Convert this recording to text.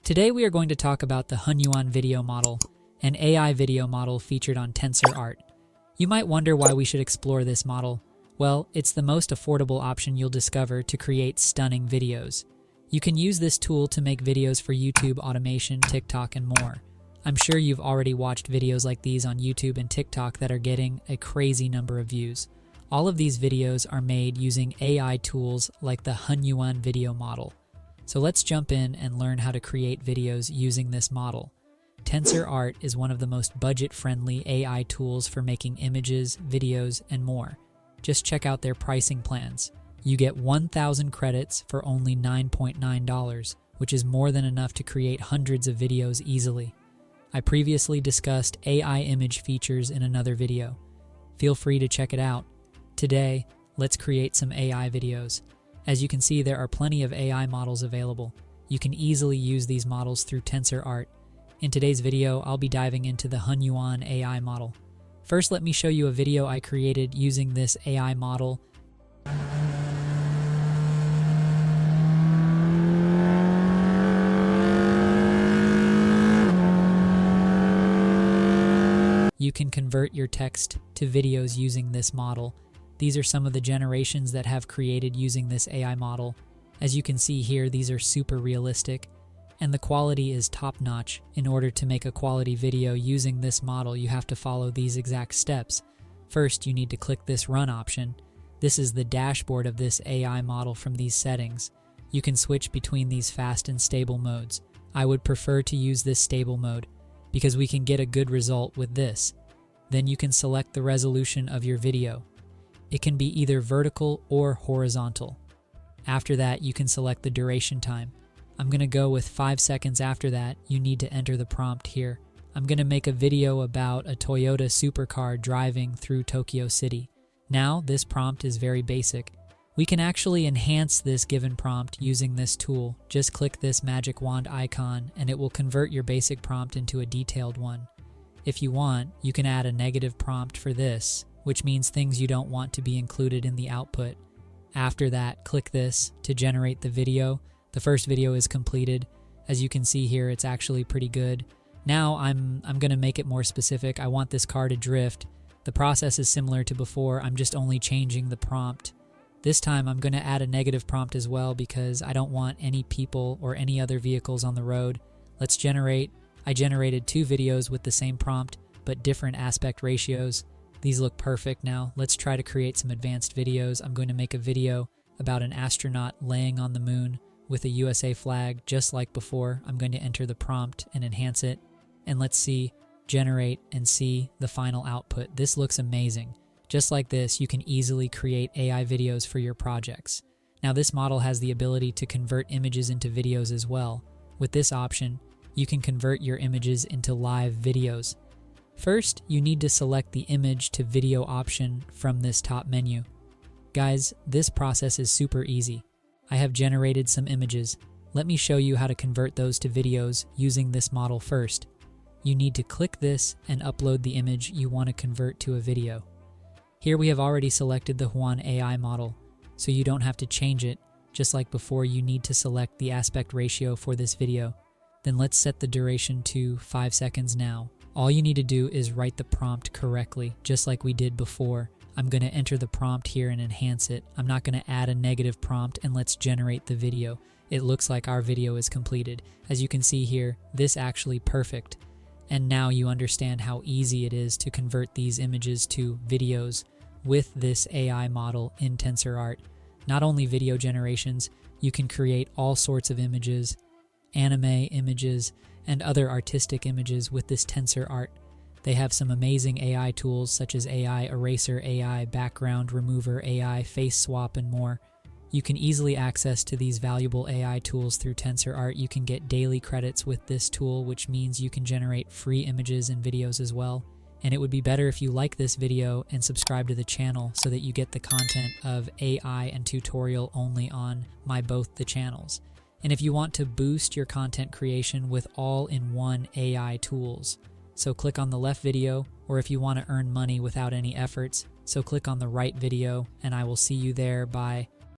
Today we are going to talk about the Hunyuan video model, an AI video model featured on Tensor Art. You might wonder why we should explore this model. Well, it's the most affordable option you'll discover to create stunning videos. You can use this tool to make videos for YouTube automation, TikTok, and more. I'm sure you've already watched videos like these on YouTube and TikTok that are getting a crazy number of views. All of these videos are made using AI tools like the Hunyuan video model. So let's jump in and learn how to create videos using this model. Tensor Art is one of the most budget-friendly AI tools for making images, videos, and more. Just check out their pricing plans. You get 1,000 credits for only $9.9, which is more than enough to create hundreds of videos easily. I previously discussed AI image features in another video. Feel free to check it out. Today, let's create some AI videos. As you can see, there are plenty of AI models available. You can easily use these models through Tensor Art. In today's video, I'll be diving into the Hunyuan AI model. First, let me show you a video I created using this AI model. You can convert your text to videos using this model. These are some of the generations that have created using this AI model. As you can see here, these are super realistic, and the quality is top-notch. In order to make a quality video using this model, you have to follow these exact steps. First, you need to click this Run option. This is the dashboard of this AI model from these settings. You can switch between these fast and stable modes. I would prefer to use this stable mode, because we can get a good result with this. Then you can select the resolution of your video. It can be either vertical or horizontal. After that, you can select the duration time. I'm going to go with 5 seconds. After that, you need to enter the prompt here. I'm going to make a video about a Toyota supercar driving through Tokyo City. Now, this prompt is very basic. We can actually enhance this given prompt using this tool. Just click this magic wand icon and it will convert your basic prompt into a detailed one. If you want, you can add a negative prompt for this, which means things you don't want to be included in the output. After that, click this to generate the video. The first video is completed. As you can see here, it's actually pretty good. Now I'm going to make it more specific. I want this car to drift. The process is similar to before. I'm just only changing the prompt. This time I'm going to add a negative prompt as well because I don't want any people or any other vehicles on the road. Let's generate. I generated 2 videos with the same prompt, but different aspect ratios. These look perfect now. Let's try to create some advanced videos. I'm going to make a video about an astronaut laying on the moon with a USA flag just like before. I'm going to enter the prompt and enhance it. And let's see, generate and see the final output. This looks amazing. Just like this, you can easily create AI videos for your projects. Now this model has the ability to convert images into videos as well. With this option, you can convert your images into live videos. First, you need to select the image to video option from this top menu. Guys, this process is super easy. I have generated some images. Let me show you how to convert those to videos using this model first. You need to click this and upload the image you want to convert to a video. Here we have already selected the Hunyuan AI model, so you don't have to change it. Just like before, you need to select the aspect ratio for this video. Then let's set the duration to 5 seconds now. All you need to do is write the prompt correctly, just like we did before. I'm going to enter the prompt here and enhance it. I'm not going to add a negative prompt, and let's generate the video. It looks like our video is completed. As you can see here, this actually perfect. And now you understand how easy it is to convert these images to videos with this AI model in Tensor Art. Not only video generations, you can create all sorts of images, anime images, and other artistic images with this Tensor Art. They have some amazing AI tools such as AI Eraser AI, Background Remover AI, Face Swap, and more. You can easily access to these valuable AI tools through Tensor Art. You can get daily credits with this tool, which means you can generate free images and videos as well. And it would be better if you like this video and subscribe to the channel so that you get the content of AI and tutorial only on both the channels. And if you want to boost your content creation with all-in-one AI tools, so click on the left video, or if you want to earn money without any efforts, so click on the right video, and I will see you there. Bye.